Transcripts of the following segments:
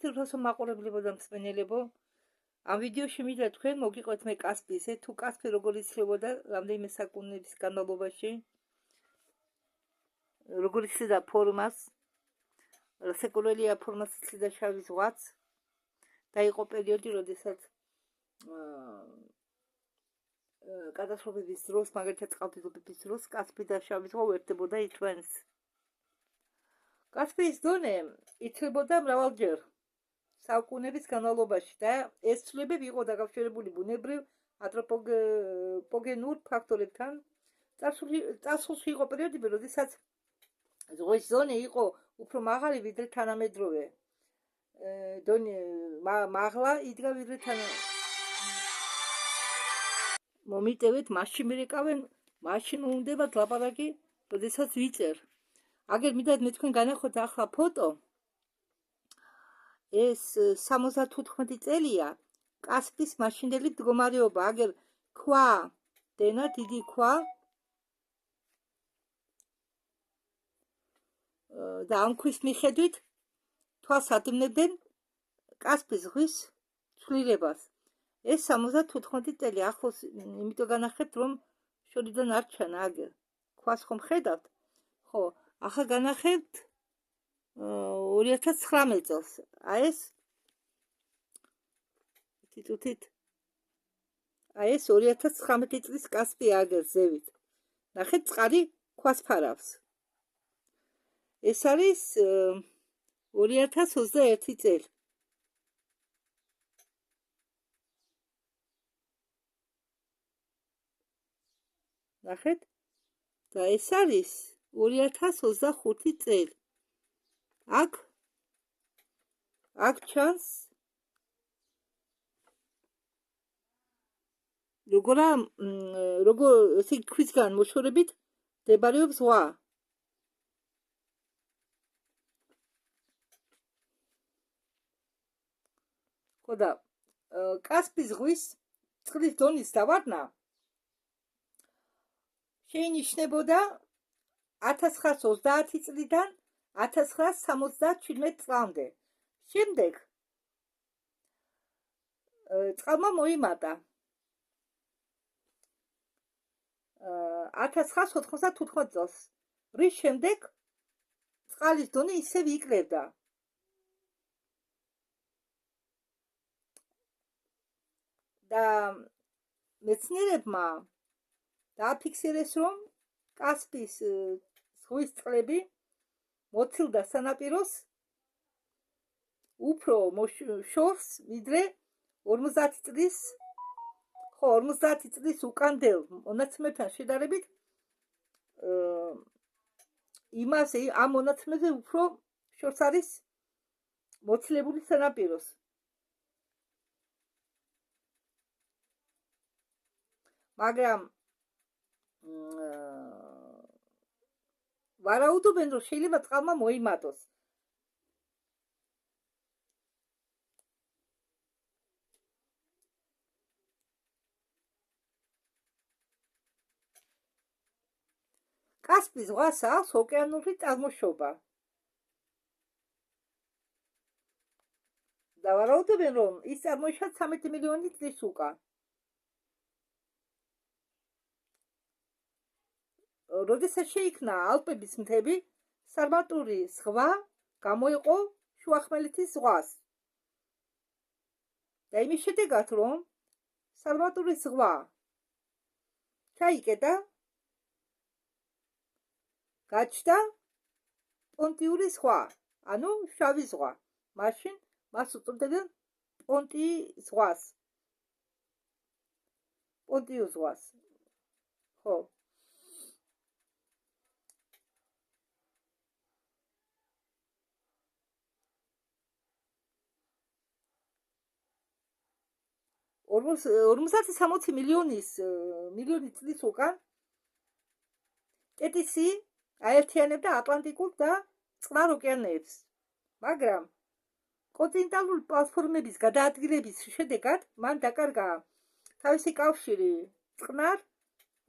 მოგიწევით რუსო მაყურებლებო და მსმენელებო. ამ ვიდეოში მინდა თქვენ მოგიყვეთ მე კასპიზე, თუ კასპი როგორ იცლებოდა რამდენიმე საკუნების განმავლობაში, როგორ იცლიდა ფორმას, სეკულელია ფორმას იცლიდა შავი ზღვაც და იყო პერიოდი, როდესაც კატასტროფების დროს, მაგალითად წყალდიდობის დროს, კასპი და შავი ზღვა უერთდებოდა ითვენს. კასპიის დონე იცლებოდა მრავალჯერ საუკუნეების განმავლობაში და ეს ცვლილებები იყო დაკავშირებული ბუნებრივ ანთროპოგენურ ფაქტორებთან. წარსულში იყო პერიოდები, როდესაც ზღვის დონე იყო უფრო მაღალი ვიდრე თანამედროვე დონე, მაღლა იდგა ვიდრე მომიტევეთ, მაშინ მერეკავენ, მაშინ უნდებათ ლაპარაკი, როდესაც ვიწერ. აგერ მიდათ მე თქვენ განახოთ ახლა ფოტო. ეს 74 წელია კასპის მაშინდელი მდგომარეობა. აგერ ქვა, დენა დიდი ქვა და ამ ქვის მიხედვით თვალს ადევნებდნენ კასპის ზღვის ცვლილებას. ეს 74 წელი ახლოს, იმიტომ განახებთ, რომ შორიდან არ ჩანა აგერ. ქვას ხომ ხედავთ? ხო, ახლა განახებთ 2019 წელს. აი ეს 2019 წლის კასპი აგერ ზევით. ნახეთ, წყალი ქვას ფარავს. ეს არის 2021 წელი. ნახეთ, და ეს არის 2025 წელი. აქ ჩანს როგორ ესე ქვისგან მოშორებით მდებარეობს ზღვა. ხო და კასპის ზღვის წყლის დონის დავარდნა შეინიშნებოდა 1930 წლიდან 1977 წლამდე. შემდეგ წყალმა მოიმატა 1995 წელს, რის შემდეგ წყალის დონე ისევ იკლებდა. და მეცნიერებმა დააფიქსირეს, რომ კასპის ზღვის წყლები მოცილდა სანაპიროს უფრო შორს ვიდრე 50 წლის უკანდელ მონაცემებთან შედარებით. ამ მონაცემებზე უფრო შორს არის მოცილებული სანაპიროს. მაგრამ ვარაუდობენ, რომ შეიძლება წყალმა მოიმატოს. კასპის ზღვას აქვს ოკეანური წარმოშობა. და ვარაუდობენ, რომ ის წარმოიშვა 13 მილიონი წლის უკან. როდესაც შეიქმნა ალპების მთები, სარმატური ზღვა გამოიყო შუახმელეთის ზღვას. და იმის შედეგად, რომ სარმატური ზღვა ჩაიკეტა, გაჩნდა პონტიური ზღვა, ანუ შავი ზღვა. მაშინ მას უწოდებდნენ პონტიურ ზღვას. ხო. $50 მილიონი წლის უკან კეტისი აერთიანებდა ატლანტიკურ და წყნარ ოკეანეებს. მაგრამ კონტინენტალური პლატფორმების გადაადგილების შედეგად მან დაკარგა თავისი კავშირი წყნარ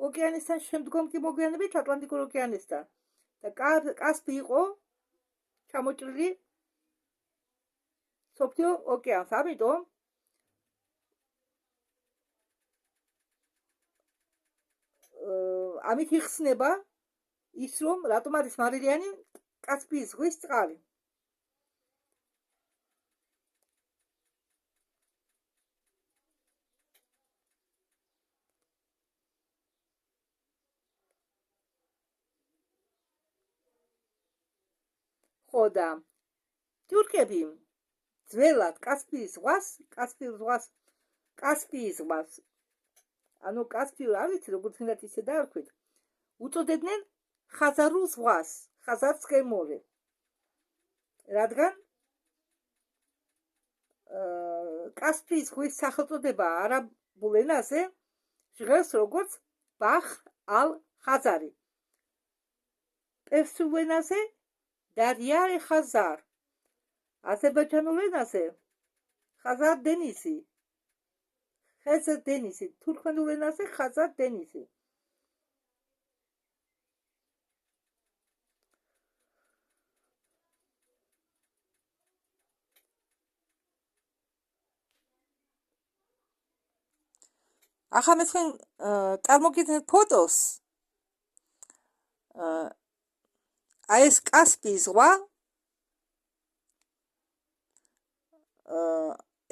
ოკეანესთან, შემდგომ კი მოგვიანებით ატლანტიკურ ოკეანესთან. და კასპი იყო ჩამოჭრილი მსოფლიო ოკეანს. ამიტომ ამით იხსნება ის, რომ რატომ არის მარილიანი კასპიის ზღვის წყალი. ხო და თურქები ძველად კასპიის ზღვას ანუ კასპიურ არ ვიცი როგორც გინდათ ისე დაარქვით, უწოდებდნენ ხაზარულ ზღვას, ხაზარსკე მორე, რადგან კასპიის ზღვის სახელწოდება არაბულ ენაზე ჟღერს როგორც ბაჰრ ალ-ხაზარი, პერსულ ენაზე დარია ხაზარ, აზერბაიჯანულ ენაზე ხაზარ დენიზი, ხეზერ დენიზი, თურქმენულ ენაზე ხაზარ დენიზი. ახლა მე თქვენ წარმოგიდგენთ ფოტოს. აი ეს კასპიის ზღვა,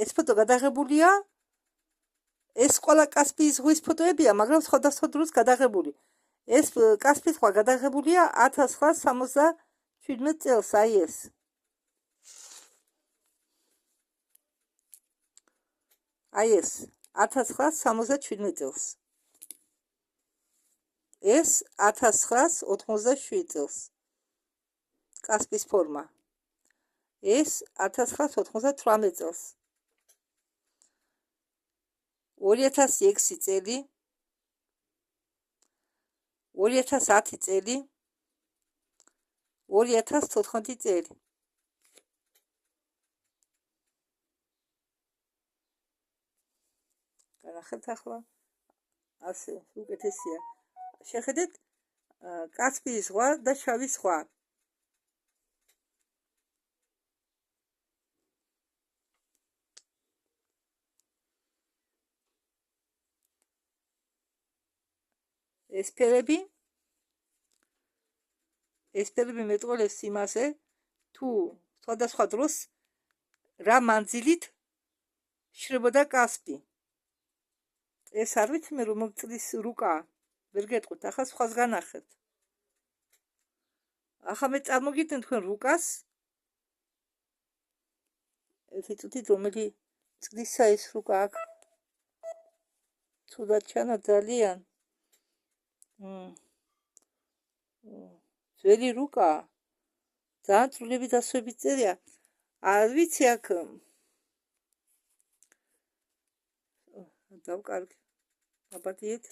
ეს ფოტო გადაღებულია, ეს ყველა კასპიის ზღვის ფოტოებია, მაგრამ სხვადასხვა დროს გადაღებული. ეს კასპიის ზღვა გადაღებულია 1977 წელს, აი ეს. აი ეს 1977 წელს. ეს 1987 წელს. კასპიის ფორმა. ეს 1998 წელს. 2006 წელი, 2010 წელი, 2014 წელი. განახეთ ახლა ასე უკეთესია. შეხედეთ კასპიის ზღვა და შავი ზღვა. ეს ფერები მეტყოლებს იმაზე, თუ სხვადასხვა დროს რა მანძილით შრებოდა კასპი. ეს არ ვიცი მე რომ წლის რუკა, ვერ გეტყვით, ახლა სხვას განახეთ. ახლა მე წარმოგიდგენთ თქვენ რუკას. ერთი წუთით რომელი წლისა ეს რუკა აქ. ცუდად ჩანა ძალიან. ძველი რუკა. ძალიან წვლილები დასვებით წერია. არ ვიცი აქ დავკარგე. აბადიეთ.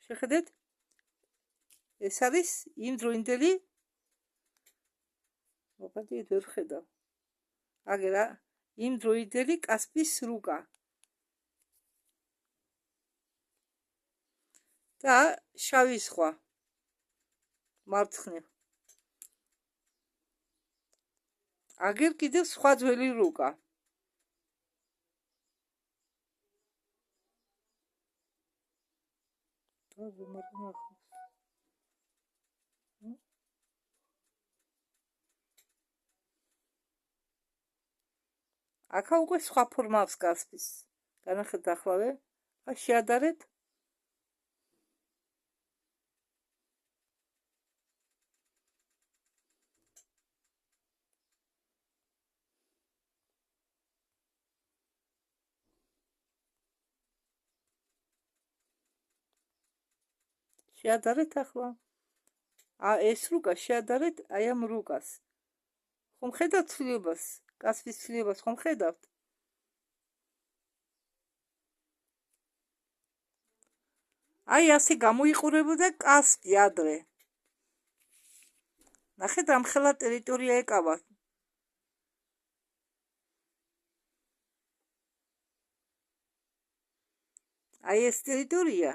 შეხედეთ. ეს არის იმდროინდელი. აბადიეთ ვერ ხედავ. აგერა იმდროინდელი კასპიის რუკა. და შავი ზღვა. მარცხნივ. აგერ კიდევ სხვა ძველი რუკა. აქა უკვე სხვა ფორმა აქვს კასპის. განახეთ ახლავე. შეადარეთ. შეადარეთ ახლა. ეს რუკა შეადარეთ აი ამ რუკას. ხომ ხედავთ ცვლილებას? კასპის ცვლილებას ხომ ხედავთ? აი ასე გამოიყურებოდა კასპი ადრე. ნახეთ ამხელა ტერიტორია ეკავა. აი ეს ტერიტორია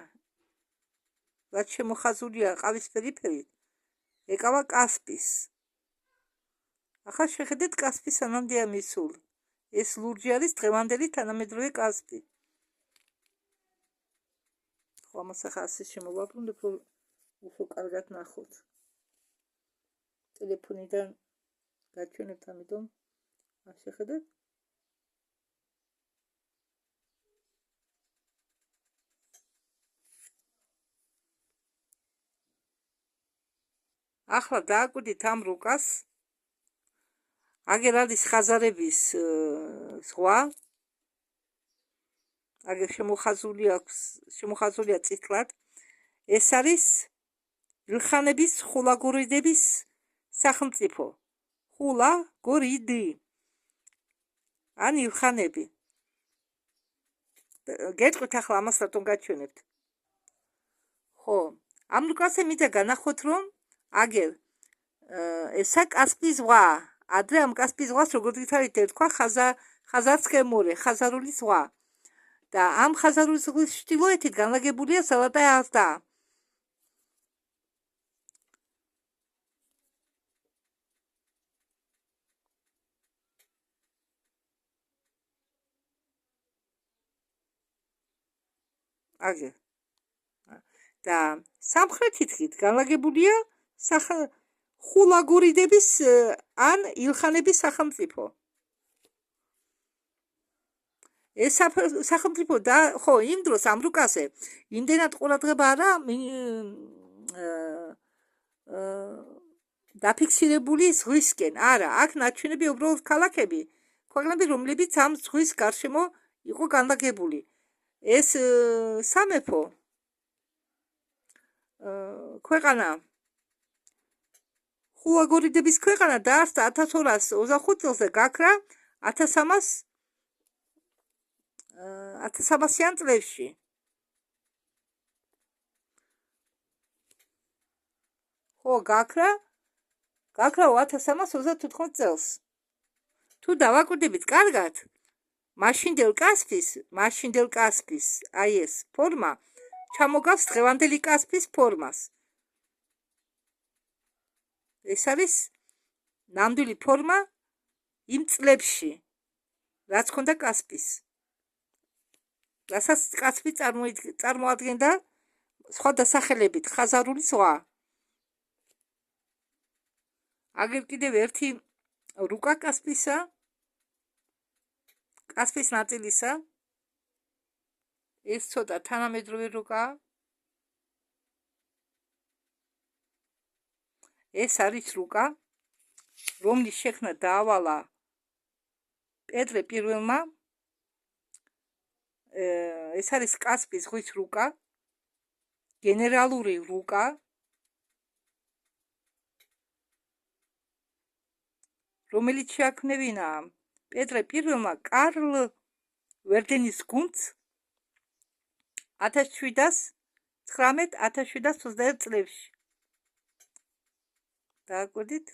რაც შემოხაზულია ყავისფერი ფერით, ეკავა კასპის. ახლა შეხედეთ კასპის სანამდეა მისული. ეს ლურჯი არის დღევანდელი თანამედროვე კასპი. ხო, ამას ახლა ასე შემოვაბრუნებ, რომ უფრო კარგად ნახოთ. ტელეფონიდან გაჩვენებთ, ამიტომ შეხედეთ. ახლა დააკვირდით ამ რუკას. აგერ არის ხაზარების ზღვა. აგერ შემოხაზულია წითლად. ეს არის ილხანების ხულაგურიდების სახელმწიფო. ხულაგურიდი. ან ილხანები. გეტყვით ახლა ამას რატომ გაჩვენებთ. ხო, ამ რუკაზე მინდა განახოთ, რომ აგერ ესა კასპიის ზღვა. ადრე ამ კასპიის ზღვას როგორც გითხარით ერქვა ხაზარსკემორე, ხაზარული ზღვა. და ამ ხაზარული ზღვის ჩრდილოეთით განლაგებულია ზალატაი არდა. აგერ. და სამხრეთით განლაგებულია ხულაგურიდების ან ილხანების სახელმწიფო. ეს სახელმწიფო და ხო, იმ დროს ამ რუკაზე იმდენად ყურადღება არა დაფიქსირებული ზღვისკენ. არა, აქ ნაჩვენები უბრალოდ ქალაქები, ქვეყნები, რომლებიც ამ ზღვის გარშემო იყო განლაგებული. ეს სამეფო ქვეყანა ხულაგურიდების ქვეყანა დაარსდა 1225 წელს და გაქრა 1300-იან წლებში. ხო, გაქრა 1334 წელს. თუ დავაკვირდებით კარგად, მაშინდელ კასპის აი ეს ფორმა ჩამოგავს დღევანდელი კასპის ფორმას. ეს არის ნამდვილი ფორმა იმ წლებში, რაც ჰქონდა კასპის. რასაც კასპი წარმოადგენდა სხვა დასახელებით ხაზარული ზღვა. აგერ კიდევ ერთი რუკა კასპისა, კასპის ნაწილისა. ეს ცოტა თანამედროვე რუკაა. ეს არის რუკა, რომლის შექმნა დაავალა პეტრე პირველმა. ეს არის კასპის ზღვის რუკა, გენერალური რუკა, რომელიც შეაქმნევინა პეტრე პირველმა კარლ ვერდენის გუნდს 1719-1721 წლებში. დააკვირდით.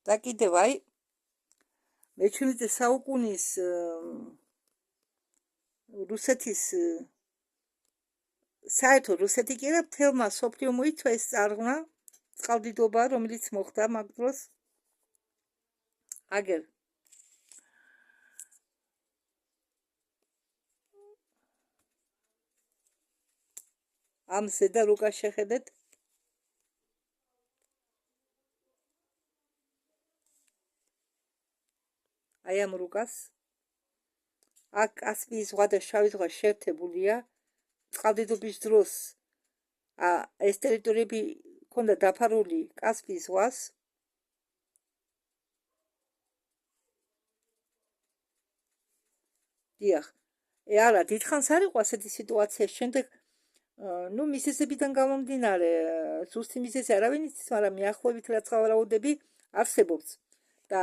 და კიდევ აი მე-17 საუკუნის რუსეთის საერთო რუსეთი კი არა, მთელმა მსოფლიომ მოიცვა ეს წარღვნა, წყალდიდობა, რომელიც მოხდა მაგ დროს. აგერ ამ ზედა რუკას შეხედეთ. აი ამ რუკას. აქ კასპიის ზღვა და შავი ზღვა შეერთებულია. წყალდიდობის დროს ეს ტერიტორიები ჰქონდა დაფარული კასპიის ზღვას. დიახ, არა, დიდხანს არ იყო ასეთი სიტუაცია. შემდეგ მიზეზებიდან გამომდინარე, ზუსტი მიზეზი არავინ იცის, მაგრამ მიახლოებით რაც ვარაუდები არსებობს. და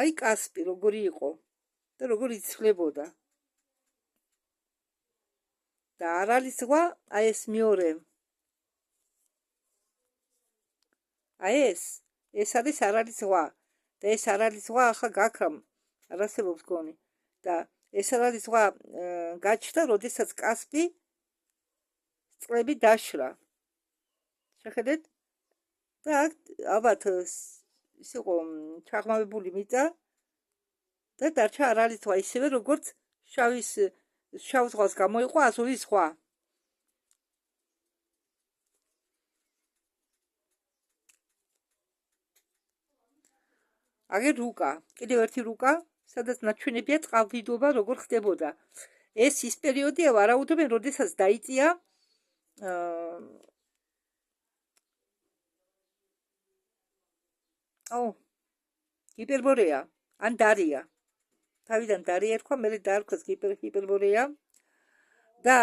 აი კასპი როგორი იყო და როგორ იცვლებოდა. და არალის ზღვა, აი ეს მეორე. აი ეს არის არალის ზღვა. და ეს არალის ზღვა ახლა გაქრა, არ არსებობს გონი. და ეს არალის ზღვა გაჩნდა, როდესაც კასპი წყლები დაშრა. შეხედეთ, და აქ ალბათ ის იყო ჩაღმავებული მიწა და დარჩა არალის ზღვა ისევე როგორც შავ ზღვას გამოიყო აზოვის ზღვა. აგერ რუკა, კიდევ ერთი რუკა, სადაც ნაჩვენებია წყალდიდობა როგორ ხდებოდა. ეს ის პერიოდია, ვარაუდობენ, როდესაც დაიწია ჰიპერბორეა, ან დარია. თავიდან დარია ერქვა, მერე დაარქვეს ჰიპერბორეა და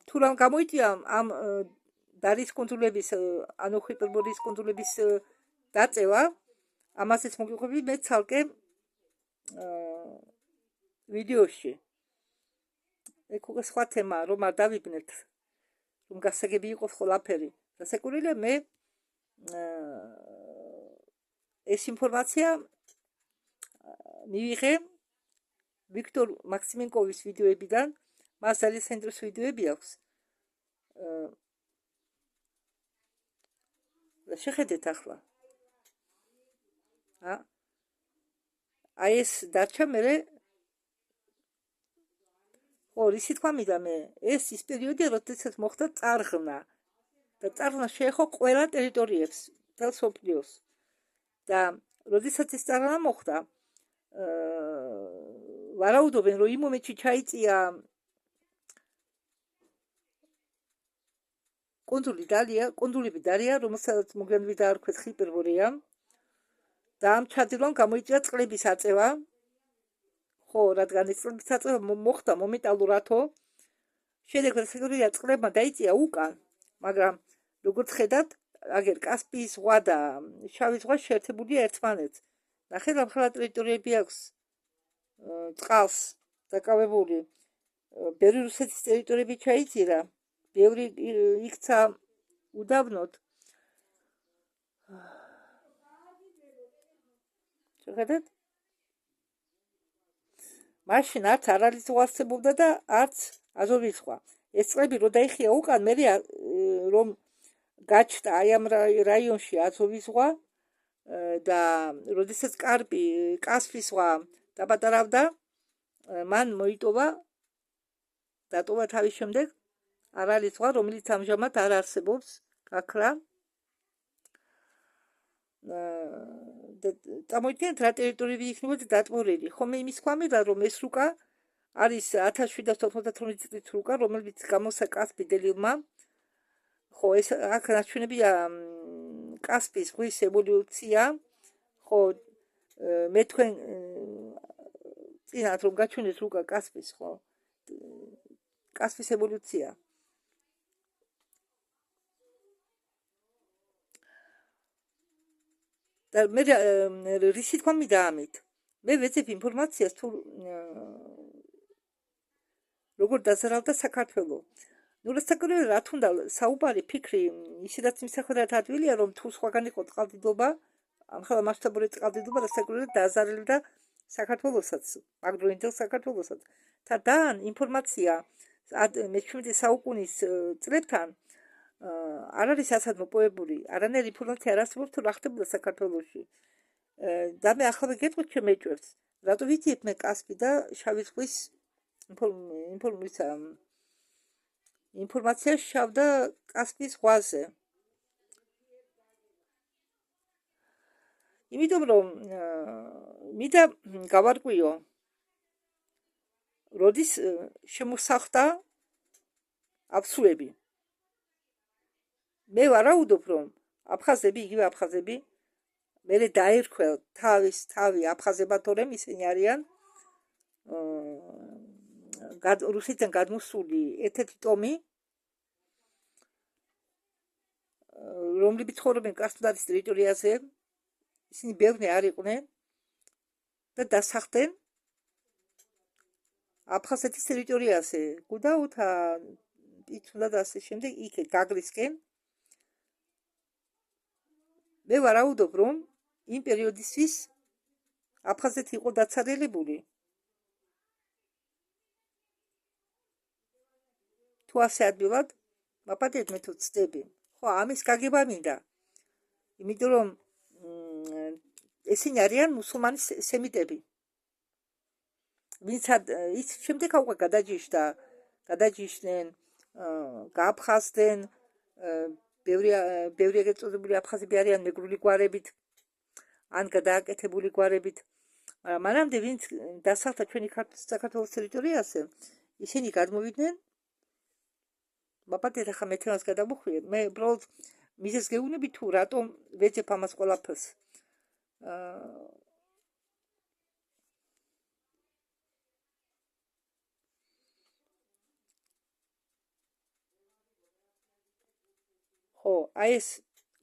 თუ რამ გამოიწვია ამ დარის კუნძულების, ანუ ჰიპერბორეის კუნძულების დაწევა, ამასაც მოგიყვები მე ცალკე ვიდეოში. ეგ უკვე სხვა თემაა, რომ არ დავიბნეთ, რომ გასაგები იყოს ყველაფერი. დასაკურველი მე ეს ინფორმაცია მივიღე ვიქტორ მაქსიმენკოვის ვიდეოებიდან, მას ძალიან საინტერესო ვიდეოები აქვს. შეხედეთ ახლა. აი ეს დარჩა მერე რისი თქვა მინდა მე, ეს ის პერიოდია, როდესაც მოხდა წარღნა და წარღნა შეეხო ყველა ტერიტორიებს და სოფლიოს და როდესაც ეს წარღნა მოხდა, ვარაუდობენ, რომ იმ მომენტში ჩაიწია კუნძულები დარია, რომელსაც მოგვიანებით დაარქვეს ჰიპერბორეა და ამ ჩადილონ გამოიწვია წყლების აწევა. ხო, რადგან ეს წყლების აწევა მოხდა მომენტალურათო, შემდეგ დასაკურველია წყლებმა დაიწია უკან, მაგრამ როგორც ხედავთ, აგერ კასპიის ზღვა და შავი ზღვა შეერთებულია ერთმანეთს. ნახეთ, ამ ხელა ტერიტორიები აქვს წყალს დაკავებული. ბევრი რუსეთის ტერიტორიები ჩაიწირა, ბევრი იქცა უდაბნოდ. შეხედეთ? მაშინ არც არალის ზღვა არსებობდა და არც აზოვის ზღვა. ეს წყლები რო დაიხია უკან, მე რომ გაჩნდა აი ამ რაიონში აზოვის ზღვა და როდესაც კასპიის ზღვა დაბატარავდა, მან მოიტოვა დატოვა თავის შემდეგ არალის ზღვა, რომელიც ამჟამად არ არსებობს, გაქრა. წამოიდგინეთ რა ტერიტორიები იქნებოდა დატბორილი. ხომ იმის ქვამირა, რომ ეს რუკა არის 1798 წლის რუკა, რომელიც გამოსცა კასპი დელილმა. ხო, ეს აქ ნაჩვენებია კასპიის ზღვის ევოლუცია. ხო, მე თქვენ წინათ რომ გაჩვენეს რუკა კასპის, ხო, კასპის ევოლუცია. და მე რისი თქვა მინდა ამით? მე ვეცებ ინფორმაციას თუ როგორ დაზარალდა საქართველო. ნუ რასაკურველი რა თუნდა საუბარი ფიქრი ისედაც მისახვედრად ადვილია, რომ თუ სხვაგან იყო წყალდიდობა, ამხელა მასშტაბური წყალდიდობა რასაკურველი დააზარალდა საქართველოსაც, მაგდროინდელ საქართველოსაც. თადან ინფორმაცია მე-17 საუკუნის წლებთან არ არის ასად მოპოვებული, არანაირი ინფორმაცია არ არსებობს თუ რა ხდებოდა საქართველოში. და მე ახლა ვიგეთქვით ჩემ ეჭვებს, რატო ვიცით მე კასპი და შავი ზღვის ინფორმაცია შავ და კასპიის ზღვაზე. იმიტომ რომ მინდა გავარკვიო, როდის შემოსახდა აფსუები. მე ვარაუდობ, რომ აფხაზები, იგივე აფხაზები, მერე დაერქველ თავი აფხაზებად, თორემ ისინი არიან რუსეთიდან გადმოსული ერთ-ერთი ტომი, რომლებიც ცხოვრობენ კრასნოდარის ტერიტორიაზე, ისინი ბევრნი არ იყვნენ და დასახლდნენ აფხაზეთის ტერიტორიაზე, გუდაუთა, პიცუნდა და ასე შემდეგ, იქ გაგლისკენ. მე ვარაუდობ, რომ იმ პერიოდისთვის აფხაზეთი იყო დაცარელებული. თუ ასე ადვილად, მაპატეთ მე თუ ცდები. ხო, ამის გაგება მინდა. იმიტომ რომ ესენი არიან მუსულმანი სემიტები. ვინც ის შემდეგ უკვე გადაჯიშდნენ, გააფხაზდნენ, ბევრი ეგრეთ წოდებული აფხაზები არიან მეგრული გვარებით, ან გადააკეთებული გვარებით. მაგრამ მანამდე ვინც დასახლდა ჩვენი საქართველოს ტერიტორიაზე, ისინი გადმოვიდნენ. მაპატეთ ახლა მე თემას გადავუხვიეთ. მე უბრალოდ მიზეს გეუბნები თუ რატომ ვეძებ ამას ყველაფერს. ხო, აი ეს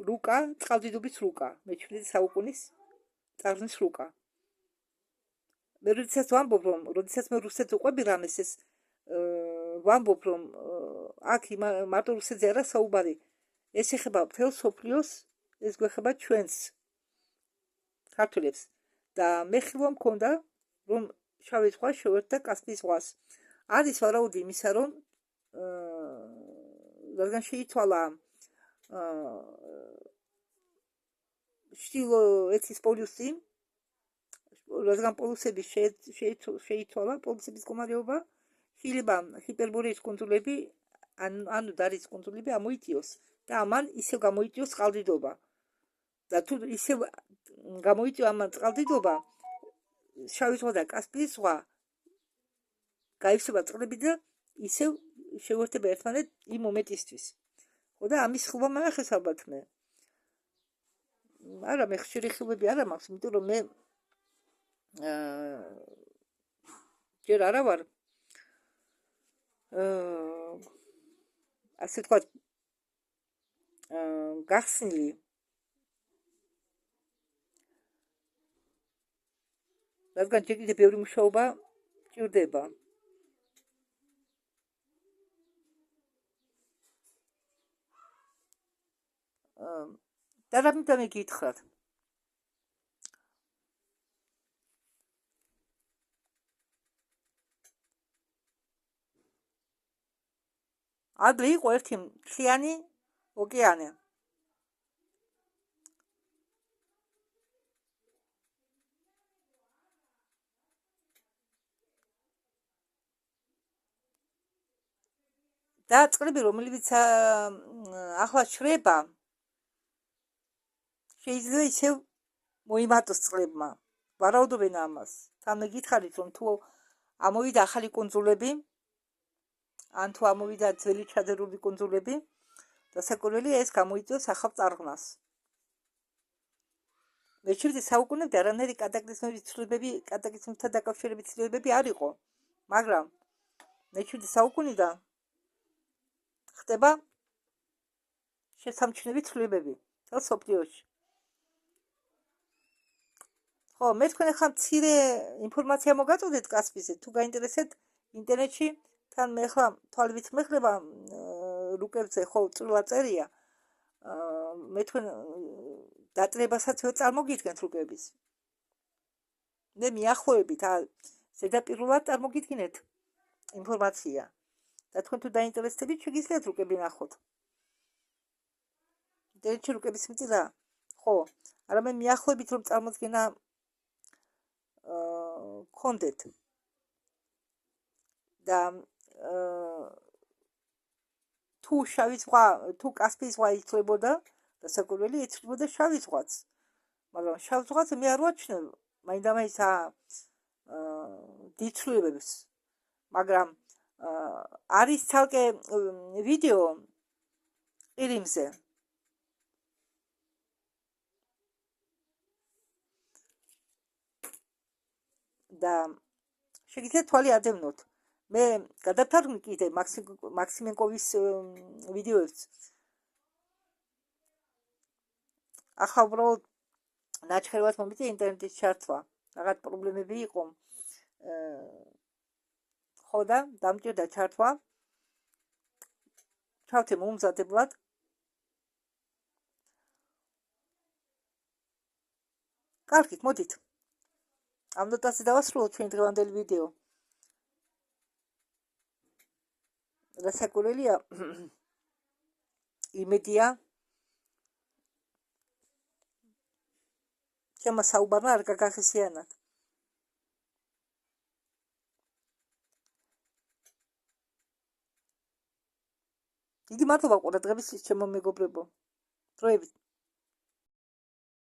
რუკა, წყალდიდობის რუკა, მე-17 საუკუნის წარღვნის რუკა. მე როდესაც ვამბობ, რომ როდესაც მე რუსეთს უყვები რამეს ეს ვამბობ, რომ აქ მარტო რუსეთზე არა საუბარი, ეს ეხება მთელ სოფლიოს, ეს გვეხება ჩვენს ქართველებს და მე ხილვა მქონდა, რომ შავი ზღვა შევერთდა კასპიის ზღვას. არის ვარაუდი იმისა, რომ რადგან შეიცვალა ჩრდილოეთის პოლუსი, რადგან პოლუსები შეიცვალა, პოლუსების მდგომარეობა, შეიძლება ჰიპერბორეის კუნძულები, ანუ დარის კუნძულები ამოიწიოს და ამან ისევ გამოიწიოს წყალდიდობა. და თუ ისევ გამოიწიო ამან წყალდიდობა, შავი ზღვა და კასპიის ზღვა გაივსება წყლები და ისევ შევერთება ერთმანეთს იმ მომენტისთვის. ხო და ამის ხილვა მანახეს ალბათ მე. არა, მე ხშირი ხილვები არა მაქვს, იმიტომ რომ მე ჯერ არა ვარ ასე თქვა გახსნილი რადგან ჯერ კიდევ ბევრი მუშაობა ჭირდება. და რამე გითხრათ. ადრე იყო ერთი მთლიანი ოკეანე. და წყლები, რომელიც ახლა შრება, შეიძლება ისევ მოიმატოს წყლებმა. ვარაუდობენ ამას. თან მე გითხარით, რომ თუ ამოვიდა ახალი კუნძულები, ან თუ ამოვიდა ძველი ჩადერული კუნძულები, დასაკვირველია ეს გამოიწვევს ახალ წარღვნას. მე-17 საუკუნემდე არანაირი კატაკლიზმებთან დაკავშირებით ცვლილებები არ იყო, მაგრამ მე-17 საუკუნიდან ხდება შესამჩნევი ცვლილებები მთელ სოფლიოში. ხო, მე თქვენ ახლა მცირე ინფორმაცია მოგაწოდეთ კასპიზე, თუ გაინტერესეთ ინტერნეტში, თან მე ახლა თვალებით მეხლება რუკებზე, ხო, წვრილა წერია. მე თქვენ დატრებასაც ვერ წარმოგიდგენთ რუკების. მე მიახლოებით ზედაპირულად წარმოგიდგინეთ ინფორმაცია. და თქვენ თუ დაინტერესდებით, შეგიძლიათ რუკები ნახოთ. ინტერნეტში რუკების მწირა, ხო, არამედ მიახლოებით რომ წარმოდგენა გქონდეთ. და თუ შავი ზღვა, თუ კასპიის ზღვა იცვლებოდა, დასაკვირველი იცვლებოდა შავი ზღვაც. მაგრამ შავ ზღვას მე არ ვაჩნევ, მაინდა-მაინც დიდ ცვლილებებს. მაგრამ არის ცალკე ვიდეო ყირიმზე. და შეგიძლიათ თვალი ადევნოთ. მე გადავთარგმნი კიდე მაქსიმენკოვის ვიდეოებს. ახლა უბრალოდ ნაჩხერად მომიწია ინტერნეტის ჩართვა. რაღაც პრობლემები იყო. ხო და დამჭირდა ჩართვა. ჩავთე მომზადებლად. კარგით, მოდით. ამ ნოტაზე დავასრულოთ ჩვენი დღევანდელი ვიდეო. დასაკვირველია იმედია ჩემმა საუბარმა არ გაგახსიანათ. დიდი მადლობა ყურადღებისთვის, ჩემო მეგობრებო. დროებით.